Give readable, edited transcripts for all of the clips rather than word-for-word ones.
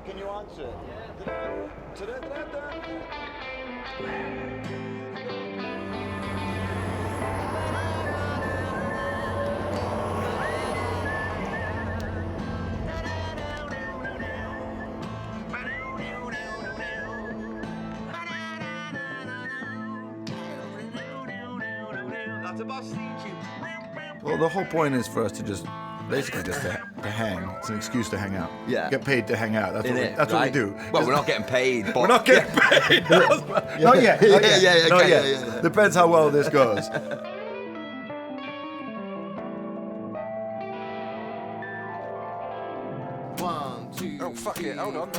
Can you answer it? That's a boss theme tune. Well, the whole point is for us to just basically just to hang. It's an excuse to hang out. Yeah. Get paid to hang out. That's what we do. Well, we're not getting paid. But We're not getting paid. Not yet. Not yet. Depends how well this goes. One, two. Oh, fuck it. Hold on.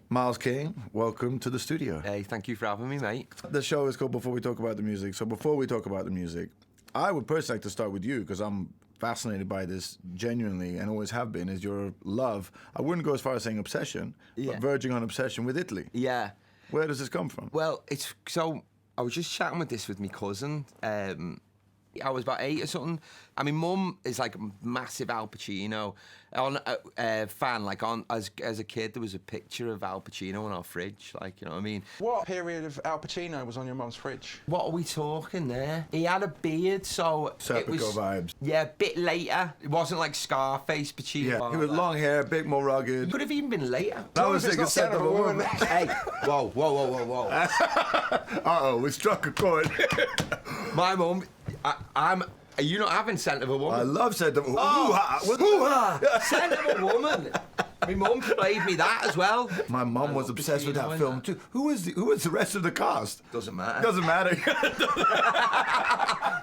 Miles Kane, welcome to the studio. Hey, thank you for having me, mate. The show is called Before We Talk About the Music. So before we talk about the music, I would personally like to start with you because I'm fascinated by this genuinely and always have been, is your love. I wouldn't go as far as saying obsession, but verging on obsession with Italy. Yeah. Where does this come from? Well, it's so I was just chatting with my cousin. I was about 8 or something. I mean, Mum is like a massive Al Pacino fan. Like as a kid, there was a picture of Al Pacino on our fridge. Like, you know what I mean? What period of Al Pacino was on your mum's fridge? What are we talking there? He had a beard, so it was vibes. Yeah, a bit later. It wasn't like Scarface Pacino. Yeah, he was long hair, a bit more rugged. It could have even been later. That was like a set of a woman. Hey, whoa. Uh-oh, we struck a chord. My mum, are you not having Scent of a Woman? I love Scent of a Woman. Hoo-ha! Scent of a Woman. My mum played me that as well. My mum was obsessed with that film too. Who was the rest of the cast? Doesn't matter. Doesn't matter.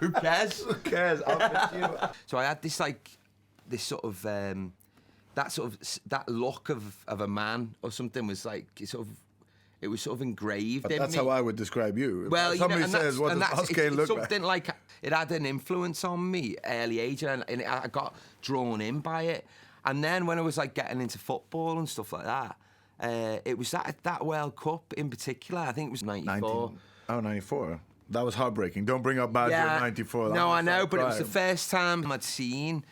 Who cares? Who cares? So I had this sort of that look of a man or something was like it was sort of engraved in me. That's how I would describe you. Well, somebody says, "What does Kane look like?" Something like it had an influence on me early age, and I got drawn in by it. And then when I was like getting into football and stuff like that, it was that World Cup in particular. I think it was 94. 94. That was heartbreaking. Don't bring up bad year 94. No, I know, but it was the first time I'd seen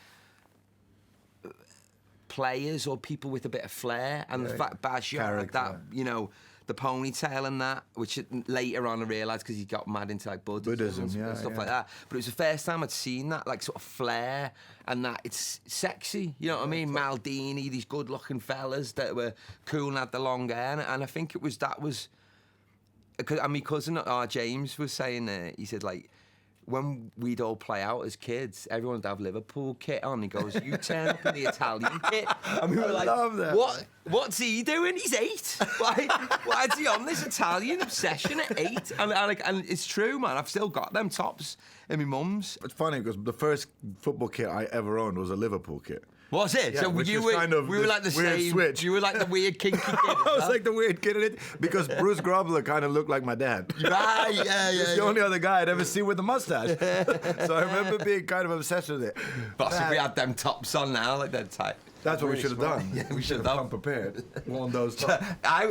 players or people with a bit of flair, and the fact Baggio had that, you know, the ponytail and that, which later on I realised because he got mad into like Buddhism and stuff like that. But it was the first time I'd seen that, like sort of flair and that it's sexy, you know what I mean? Maldini, these good-looking fellas that were cool and had the long hair, and I think it was because my cousin James was saying he said like, when we'd all play out as kids, everyone would have Liverpool kit on. He goes, "You turn up in the Italian kit," and we were like, love that. What's he doing? He's 8. Why is he on this Italian obsession at 8? And it's true, man. I've still got them tops in my mum's. It's funny because the first football kit I ever owned was a Liverpool kit. Was it? Yeah, so we were like the weird same. switch. You were like the weird kinky kid. I was like the weird kid in it because Bruce Grobbler kind of looked like my dad. Right, yeah. He's the only other guy I'd ever seen with a mustache. So I remember being kind of obsessed with it. But if we had them tops on now, like that type. That's what we should have done. Yeah, we should have come prepared. Worn those tops. I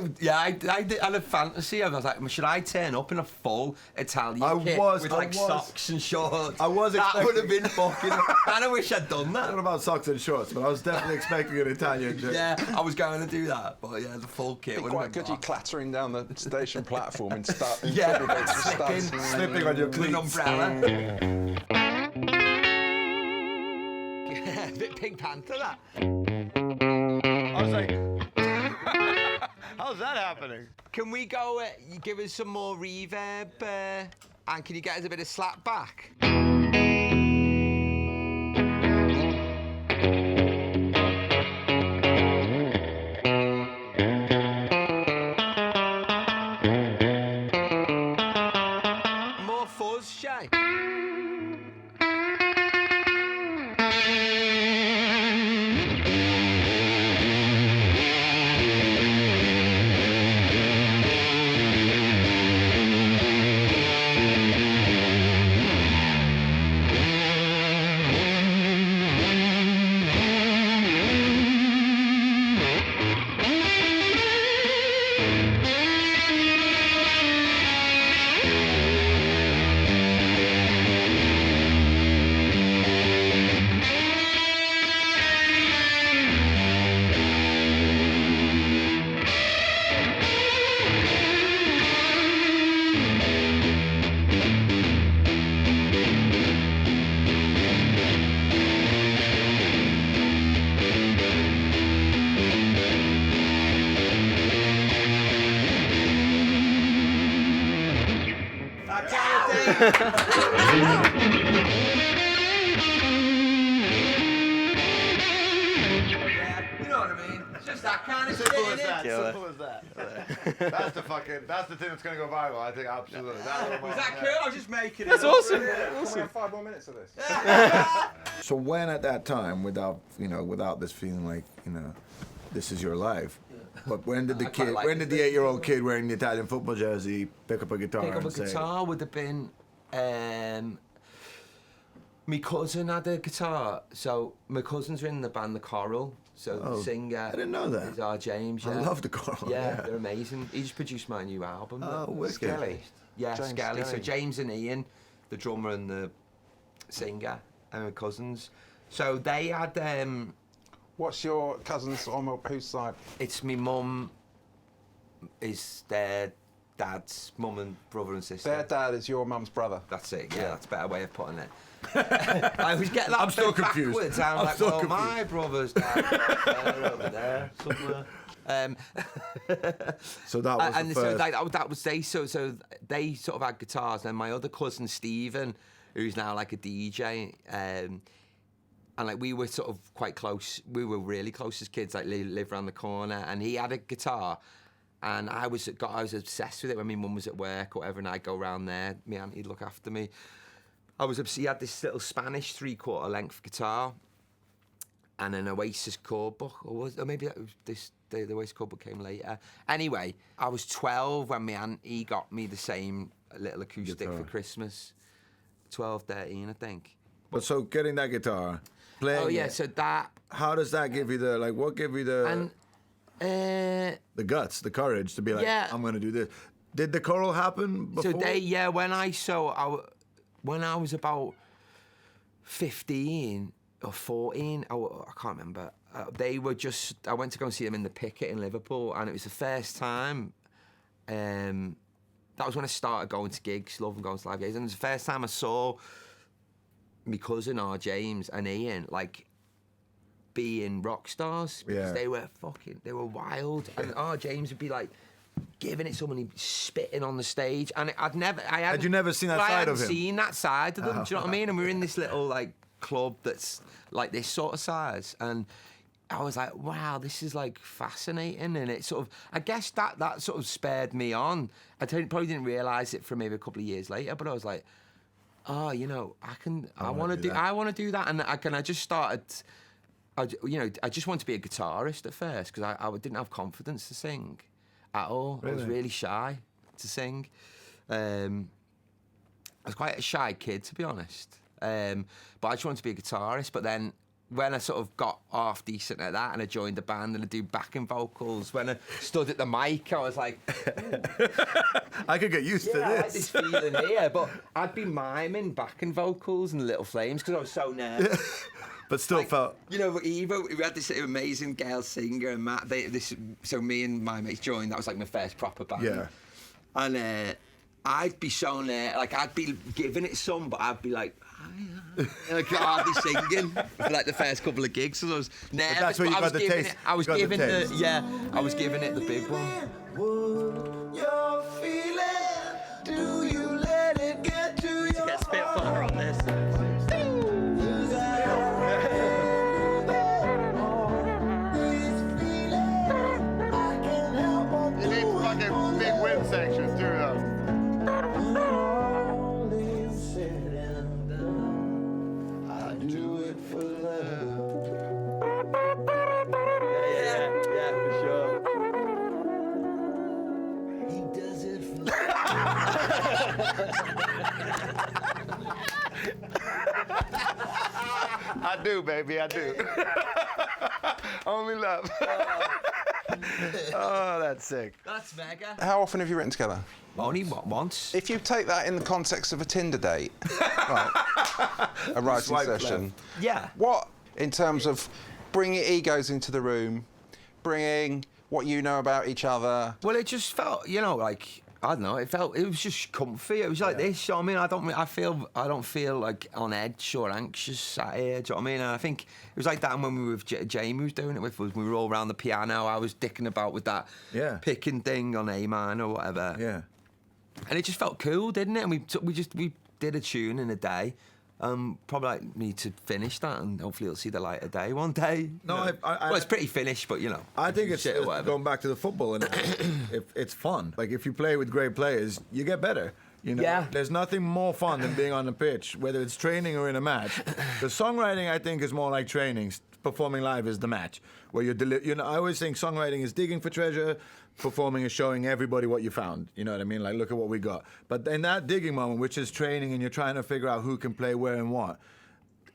had a fantasy. I was like, should I turn up in a full Italian kit with socks and shorts? I was That expecting... would have been fucking... I wish I'd done I that. don't know about socks and shorts, but I was definitely expecting an Italian kit. Yeah, I was going to do that, but yeah, the full kit would have Quite been good, you clattering down the station platform and starting slipping on your with an cleats. umbrella. A bit Pink Panther, that. I was like, how's that happening? Can we go, you give us some more reverb, and can you get us a bit of slap back? More fuzz, Shay. You know what I mean? It's just that kind of shit, Simple as innit? that. Killer. Simple as that. That's the thing that's gonna go viral. I think absolutely. Was that cool? I was just making it. That's awesome. Can we have 5 more minutes of this? So when at that time, without this feeling like this is your life, but when did the I quite kid, like when this did the bit. 8-year-old kid wearing the Italian football jersey pick up a guitar Pick up a and say, guitar would have been. My cousin had a guitar, so my cousins are in the band The Coral. So the singer, I didn't know that. is our James. I Yeah. love The Coral. Yeah, they're amazing. He just produced my new album. Oh, wicked. Skelly. Yeah, James Skelly. So Skelly. James and Ian, the drummer and the singer, and my cousins. So they had. What's your cousins on whose side? It's my mum. Is their dad's mum and brother and sister. Their dad is your mum's brother. That's it. Yeah, that's a better way of putting it. I always get that I'm still bit confused. backwards. I'm like, still well, confused. my brother's dad over there somewhere. So that was And the so first. that was they. So they sort of had guitars. And my other cousin Stephen, who's now like a DJ, and like we were sort of quite close. We were really close as kids. Like lived around the corner, and he had a guitar. And I was obsessed with it when my mum was at work or whatever, and I'd go round there. My auntie'd look after me. I was obsessed. He had this little Spanish 3/4 length guitar and an Oasis chord book, or maybe that was the Oasis chord book came later. Anyway, I was 12 when my auntie got me the same little acoustic Guitar. for Christmas. 12, 13, I think. But so getting that guitar, playing. Oh yeah, it, so that how does that give you the what give you the and guts, the courage to be like, Yeah. I'm gonna do this? Did the choral happen before? So when I was about 15 or 14, I can't remember. I went to go and see them in the Picket in Liverpool, and it was the first time. That was when I started going to gigs, loving going to live gigs, and it was the first time I saw my cousin R. James and Ian like being rock stars because Yeah. they were wild, and R. James would be like giving it someone, he'd be spitting on the stage, and had you never seen that I side hadn't of him? seen that side of them. Do you know what I mean? And we were in this little like club that's like this sort of size, and I was like, wow, this is like fascinating, and it sort of, I guess that sort of spurred me on. Probably didn't realise it for maybe a couple of years later, but I was like, oh, I want to do that, and I just started. I just wanted to be a guitarist at first because I didn't have confidence to sing at all. Really? I was really shy to sing. I was quite a shy kid, to be honest. But I just wanted to be a guitarist. But then when I sort of got half decent at that and I joined the band and I do backing vocals, when I stood at the mic, I was like, I could get used to I like this. this feeling here. But I'd be miming backing vocals and Little Flames because I was so nervous. But still felt. Eva, we had this amazing girl singer, and Matt. So me and my mates joined. That was like my first proper band. Yeah. And I'd be so like I'd be giving it some, but I'd be like, like hardly singing for like the first couple of gigs. So I was nervous. that's where you but I got was the giving taste. It, I was You got the giving taste. I was giving it the big one. You're feeling, do you let it get to your Get Spitfire on this. You need fucking big wind section too, though. I do it for love. Yeah, for sure. He does it for I do, baby, I do. Only love. Oh, that's sick. That's mega. How often have you written together? Only once. If you take that in the context of a Tinder date, right, a writing Swipe session, left. Yeah. what, in terms of bringing egos into the room, bringing what you know about each other, Well, it just felt, like I don't know. It was just comfy. It was like this. You know what I mean, I don't feel like on edge or anxious sat here. Do you know what I mean? And I think it was like that when we were with Jamie was doing it with us. We were all around the piano. I was dicking about with that picking thing on A minor or whatever. Yeah. And it just felt cool, didn't it? And we did a tune in a day. Probably like need to finish that, and hopefully it'll see the light of day one day. No, well, it's pretty finished, but you know. I think it's shit or whatever. going back to the football, and it's fun. Like if you play with great players, you get better. You know, Yeah. There's nothing more fun than being on the pitch, whether it's training or in a match. The songwriting, I think, is more like training. Performing live is the match, where you're I always think songwriting is digging for treasure. Performing is showing everybody what you found. You know what I mean? Like, look at what we got. But in that digging moment, which is training, and you're trying to figure out who can play where and what,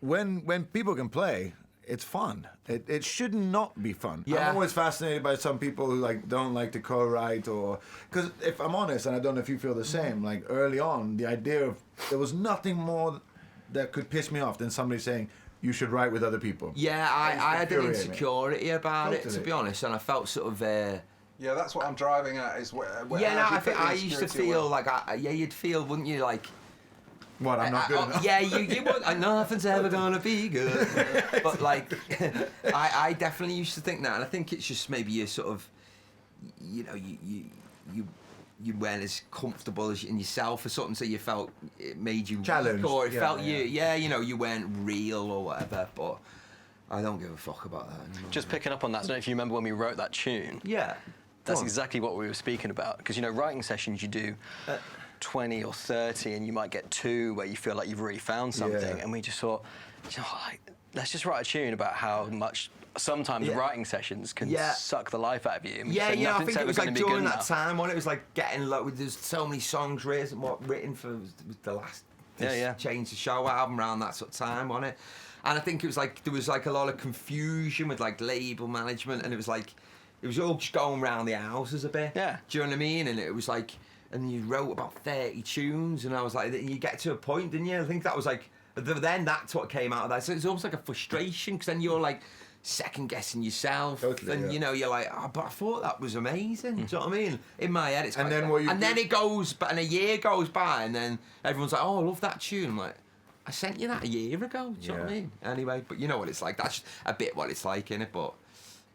when people can play, it's fun. It should not be fun. Yeah. I'm always fascinated by some people who like don't like to co-write, or because if I'm honest, and I don't know if you feel the same, like early on, the idea of there was nothing more that could piss me off than somebody saying you should write with other people. Yeah, I had an infuriating me. insecurity about it, to Totally. be honest, and I felt sort of. Yeah, that's what I'm driving at. Is where Yeah, no, how do you I put think the I used to insecurity feel away? like, you'd feel, wouldn't you, like. What, I'm not good enough? Yeah, you would. Nothing's ever gonna be good. But like, I definitely used to think that, and I think it's just maybe you sort of, you know, you weren't as comfortable as in yourself or something, so you felt it made you Challenged, weak, or it yeah, felt yeah. you know, you weren't real or whatever. But I don't give a fuck about that anymore. Just picking up on that, I don't know if you remember when we wrote that tune. Yeah. That's Go on. exactly what we were speaking about. Because, you know, writing sessions you do 20 or 30, and you might get 2 where you feel like you've really found something. Yeah. And we just thought, you know, like, let's just write a tune about how much sometimes Yeah. writing sessions can Yeah. suck the life out of you. And we Yeah, said, you know, I "Nothing's think it ever was gonna like be good during that enough." time when it was like getting like there's so many songs written for the last Change the Show album around that sort of time, wasn't it? And I think it was like there was like a lot of confusion with like label management, and it was all just going around the houses a bit. Yeah. Do you know what I mean? And it was like, and you wrote about 30 tunes, and I was like, you get to a point, didn't you? I think that was like, then that's what came out of that. So it's almost like a frustration, because then you're like second guessing yourself, Totally, and yeah. you know, you're like, oh, but I thought that was amazing. Do you know what I mean? In my head, it's And quite then what you and then do- it goes, and a year goes by, and then everyone's like, oh, I love that tune. I'm like, I sent you that a year ago. Do you know what I Yeah. mean? Anyway, but you know what it's like. That's just a bit what it's like, innit? But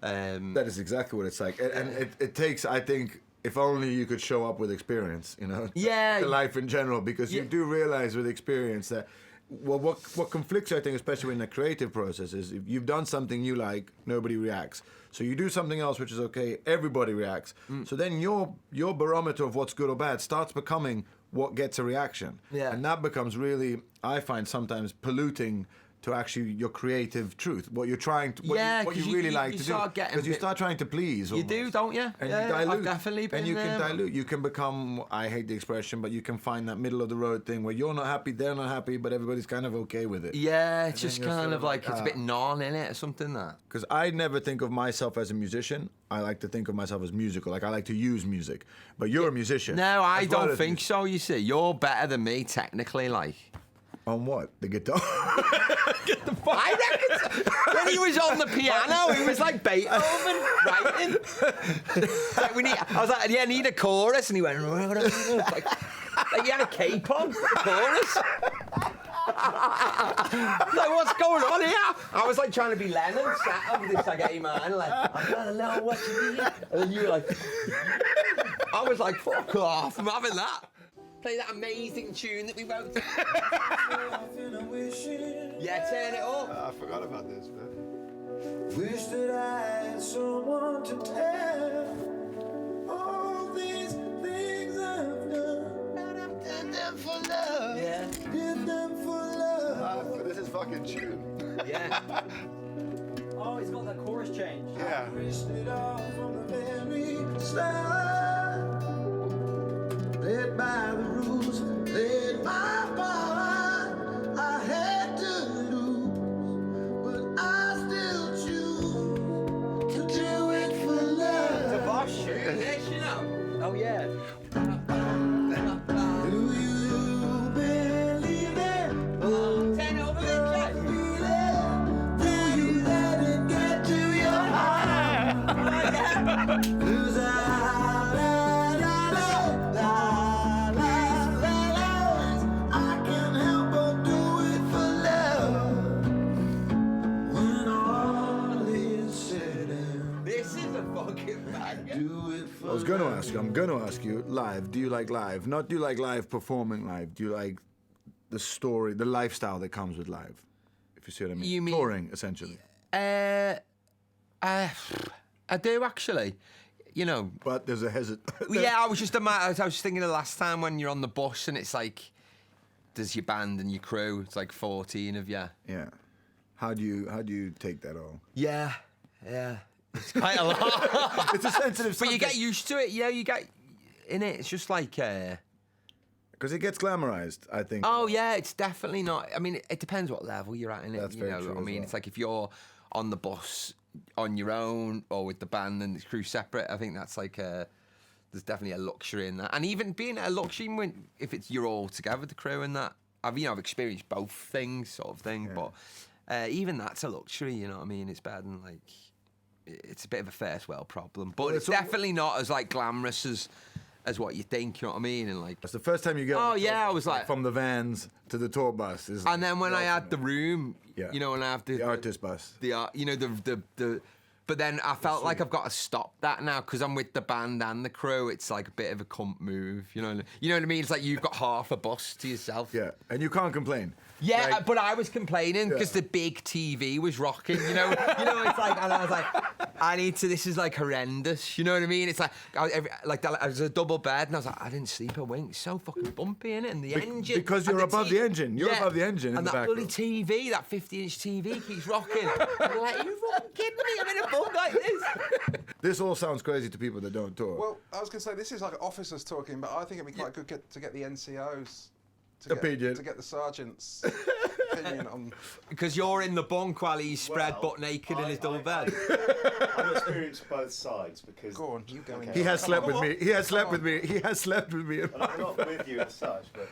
That is exactly what it's like. And it takes, I think, if only you could show up with experience, you know? Yeah. To life in general, because you Yeah. do realize with experience that, well, what conflicts, I think, especially in the creative process, is if you've done something you like, nobody reacts. So you do something else which is okay, everybody reacts. So then your barometer of what's good or bad starts becoming what gets a reaction. Yeah. And that becomes really, I find, sometimes polluting to actually your creative truth, what you're trying to, what Yeah, you 'cause really you like to do. start getting Because you bit- start trying to please. You do, almost. don't you? And Yeah, you dilute. I've definitely been and you can there. dilute. You can become, I hate the expression, but you can find that middle of the road thing where you're not happy, they're not happy, but everybody's kind of okay with it. yeah, And it's just then you're kind sort of of like like, it's a bit non in it or something that. Because I never think of myself as a musician. I like to think of myself as musical. Like I like to use music. But you're a musician. No, I as well don't as think music. so. You see, you're better than me technically. Like, On what? The guitar? I reckon. When he was on the piano, he was like Beethoven writing. Like I was like, yeah, I need a chorus, and he went like he had a cape on, the chorus. Like, what's going on here? I was like trying to be Lennon, sat over this like A man, like, I don't know what you need. And then you were like, I was like, fuck off, I'm having that. Play that amazing tune that we wrote. Yeah, turn it up. I forgot about this, man. Wish that I had someone to tell all these things I've done. Did them for love. Yeah. Did them for love. This is fucking tune. Yeah. Oh, it's got that chorus change. Yeah. Wished it all from the very start. Led by the rules, led my part. I had to lose, but I still choose to do it for love. Bosh, yes, you know. Oh, yeah. Do you believe it? Oh, Turn it over a bit, Jack. feel it? Do you let it get to your heart? 'Cause I can't help but do it for love. When all is said and This is a fucking banger. do it for I was I'm going to ask you live. Do you like live? Not do you like live performing live? Do you like the story, the lifestyle that comes with live? If you see what I mean. You mean touring, essentially. I do actually. You know. But there's a Yeah, I was just thinking the last time when you're on the bus and it's like, there's your band and your crew. It's like 14 of you. Yeah. How do you take that all? Yeah. It's quite a lot. It's a sensitive subject. But you get used to it. Yeah, you get in it. It's just like. Because it gets glamorized, I think. Oh yeah, it's definitely not. I mean, it depends what level you're at in it. That's you very know true what I as mean? well. It's like if you're on the bus on your own or with the band and the crew separate. I think that's like there's definitely a luxury in that. And even being a luxury if you're all together, the crew and that. I've experienced both things, sort of thing. Yeah. But even that's a luxury. You know what I mean? It's better than like it's a bit of a first world problem. But it's definitely not as like glamorous as what you think, you know what I mean? And like, That's the first time you get. Oh on the yeah, tour I bus, was like from the vans to the tour bus. And then when I had the room, Yeah. you know, and I have the artist bus. But then I felt like I've got to stop that now because I'm with the band and the crew. It's like a bit of a cunt move, you know what I mean? It's like you've got half a bus to yourself. Yeah, and you can't complain. Yeah, Like, but I was complaining because the big TV was rocking, you know. It's like, and I was like, this is like horrendous, you know what I mean? It's like, I was a double bed, and I was like, I didn't sleep a wink. It's so fucking bumpy in it, and the engine. Because you're above the engine. You're above the engine in and the that back bloody row. TV, that 50-inch TV keeps rocking. And you're like, are you fucking kidding me? I'm in a bug like this. This all sounds crazy to people that don't tour. Well, I was going to say, this is like officers talking, but I think it'd be quite good to get the NCOs. Opinion. To get the sergeant's opinion on. Because you're in the bunk while he's spread butt naked in his double bed. I've experienced both sides because. Go on, you go in. He has slept with me. He has slept with me. He has slept with me. I'm not with you as such, but.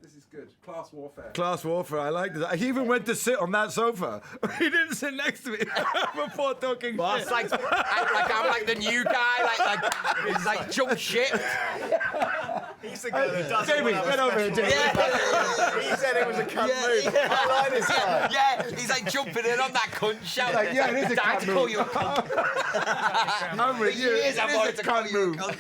This is good. Class warfare. Class warfare. I like this. He even went to sit on that sofa. He didn't sit next to me before talking Well, shit. it's like I'm like the new guy, it's like jump ship. He's the guy that does Jamie, get over here, Jamie. He said it was a cunt move. I like this guy. Yeah, he's like jumping in on that cunt shout. Like, yeah, it is a Dad, cunt call move. you a cunt. I'm with you. Years It I've is wanted a to call cunt you a move. cunt.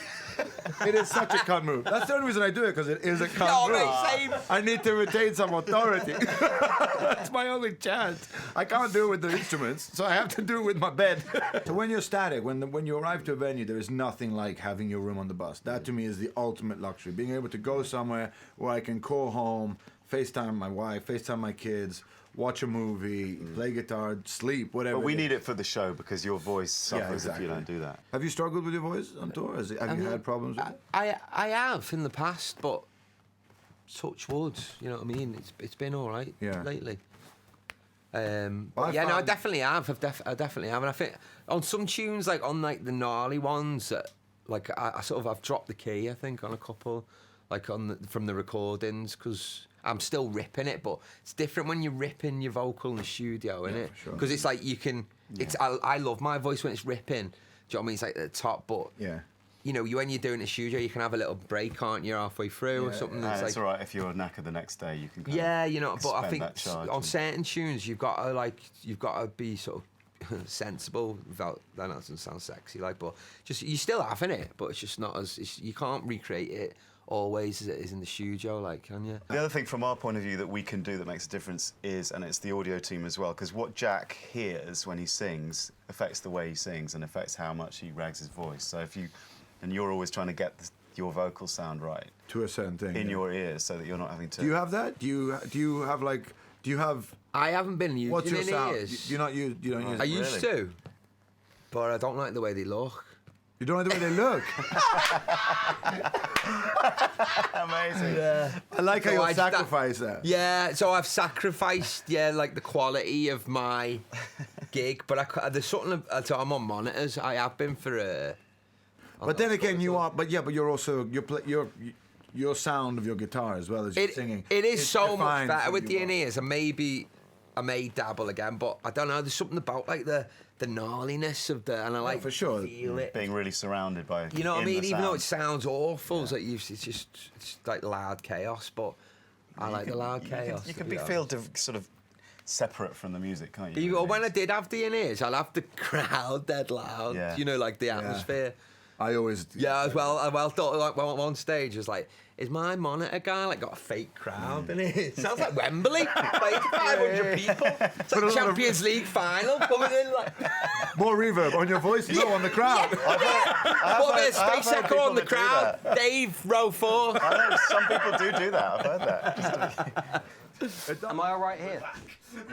It is such a cunt move. That's the only reason I do it, because it is a cunt No, move. mate, same. I need to retain some authority. That's my only chance. I can't do it with the instruments, so I have to do it with my bed. So when you're static, when you arrive to a venue, there is nothing like having your room on the bus. That to me is the ultimate luxury. Being able to go somewhere where I can call home, FaceTime my wife, FaceTime my kids, watch a movie, play guitar, sleep, whatever. But we it need is. it for the show because your voice suffers if you don't do that. Have you struggled with your voice on tour? Have you had problems with it? I have in the past, but touch wood, you know what I mean? It's been all right lately. I definitely have. I definitely have, and I think on some tunes, like on like the gnarly ones, like I've dropped the key. I think on a couple, like from the recordings, because I'm still ripping it, but it's different when you're ripping your vocal in the studio, innit? Because it's like you can. It's I love my voice when it's ripping. Do you know what I mean? It's like at the top, but you know, when you're doing a studio, you can have a little break, can't you, halfway through or something. It's like, all right if you're knackered the next day. You can. You know, but I think that charge on certain tunes, you've got to be sort of sensible. Without that doesn't sound sexy, like, but just you're still having it, but it's just not as you can't recreate it always as it is in the studio, like, can you? The other thing from our point of view that we can do that makes a difference is, and it's the audio team as well, because what Jack hears when he sings affects the way he sings and affects how much he rags his voice. So and you're always trying to get your vocal sound right To a certain thing. in your ears so that you're not having to. Do you have that? Do you have? I haven't been using What's your it in sound? years. You don't use I it? used to, but I don't like the way they look. You don't like the way they look. Amazing. I like how So you I- sacrifice that. Yeah, so I've sacrificed, like the quality of my gig, but there's something. So I'm on monitors. I have been for a. But then again, you are. But you're also your sound of your guitar as well as your singing. It is It so much defines better who with the you are. in-ears, and maybe I may dabble again, but I don't know. There's something about like the gnarliness of and I like for sure. feel it. Being really surrounded by. You know what I in mean? the Even though it sound. sounds awful, it's like it's like loud chaos, but I like the loud chaos. You can feel sort of separate from the music, can't you? Or when I did have the in-ears, I'll have the crowd dead loud. Yeah. You know, like the atmosphere. I always... Yeah, as well. I thought like one stage was like, is my monitor guy like got a fake crowd in it? Sounds like Wembley, playing to 500 people. It's like Champions League final coming in like. More reverb on your voice, no, on the crowd. What a space echo on the crowd. Dave, row 4. I know some people do that. I've heard that. Am I all right here?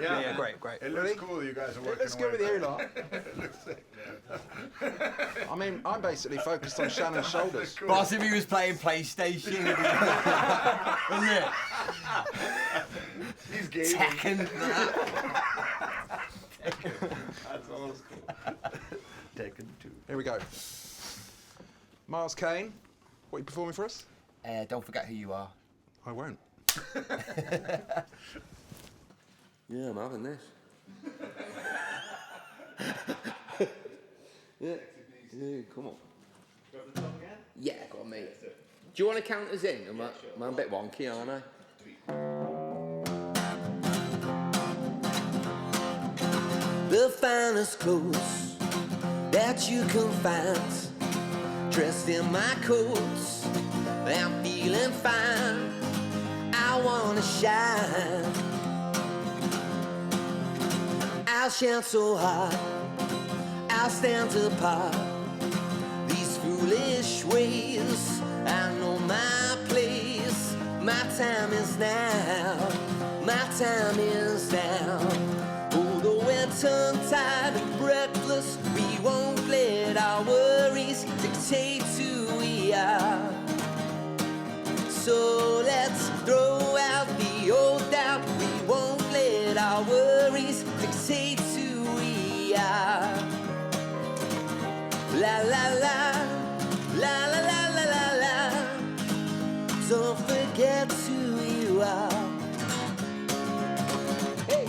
Yeah, great. It looks cool. You guys are working. Let's go with you lot. It looks sick. I mean, I'm basically focused on Shannon's shoulders. Boss, if he was playing PlayStation, wasn't it? He's gaming. Tekken. That's old school. Tekken 2. Here we go. Miles Kane, what are you performing for us? Don't forget who you are. I won't. Yeah, I'm having this. Yeah, come on. Yeah, go on, mate. Do you want to count us in? I'm a bit wonky, aren't I? The finest clothes that you can find, dressed in my coats, I'm feeling fine. I wanna shine. I'll shine so hard, I'll stand apart. These foolish ways, I know my place. My time is now, my time is now. Although we're tongue-tied and breathless, we won't let our worries dictate who we are. So let's throw out the old doubt. We won't let our worries dictate who we are. La la la, la la la la la la. Don't forget who you are. Hey.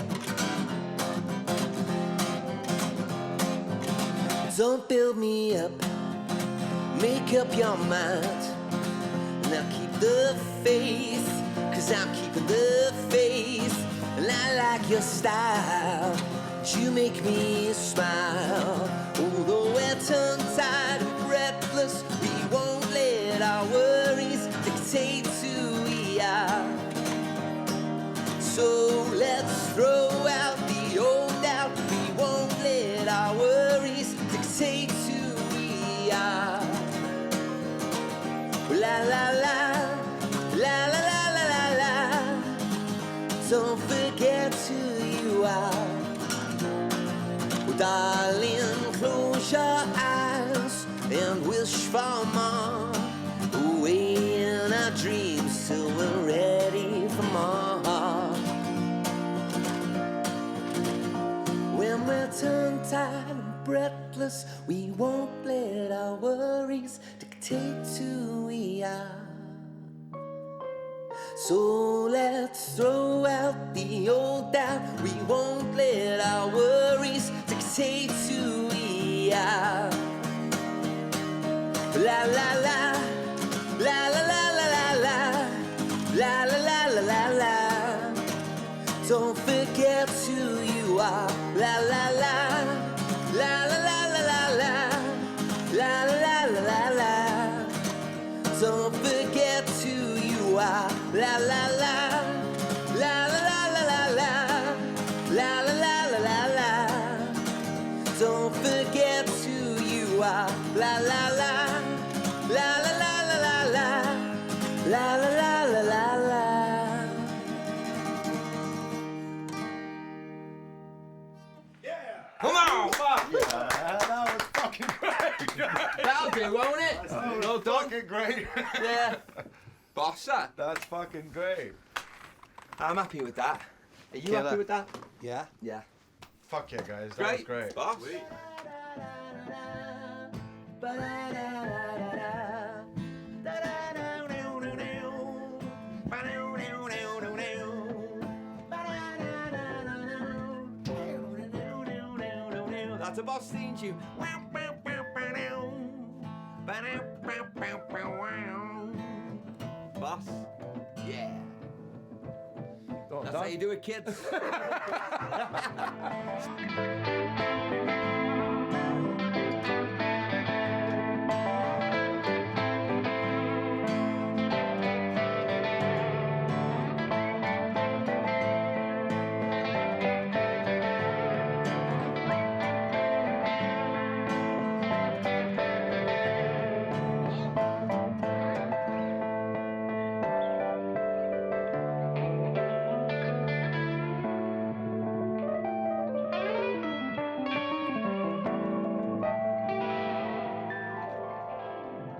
Don't build me up, make up your mind. Now keep the faith, 'cause I'm keeping the faith. And I like your style, you make me smile. Although we're tongue-tied and breathless, we won't let our worries dictate who we are. So let's throw out the old doubt. We won't let our worries dictate who we are. La la la, la la la la la la. Don't forget who you are. Well, darling, close your eyes and wish for more. Away in our dreams till we're ready for more. When we're tongue-tied and breathless, we won't let our worries dictate who we are. So let's throw out the old doubt. We won't let our worries dictate who we are. La la la, la la la la la la, la la la la la la. Don't forget who you are. La la la, la la la la la la, la la la la la la. Don't forget who you are. La la la, la la la la la la, la la la la la la. Don't forget who you are. La la la, la la la la la la, la la la la la la. Come on! That was fucking great. That'll do, won't it? Well done. Fucking great. Yeah. Boss that. That's fucking great. I'm happy with that. Are you Killer. happy with that? Yeah. Yeah. Fuck yeah, guys. That was great. Boss. That's a boss theme tune. Boss. Yeah. That's how you do it, kids.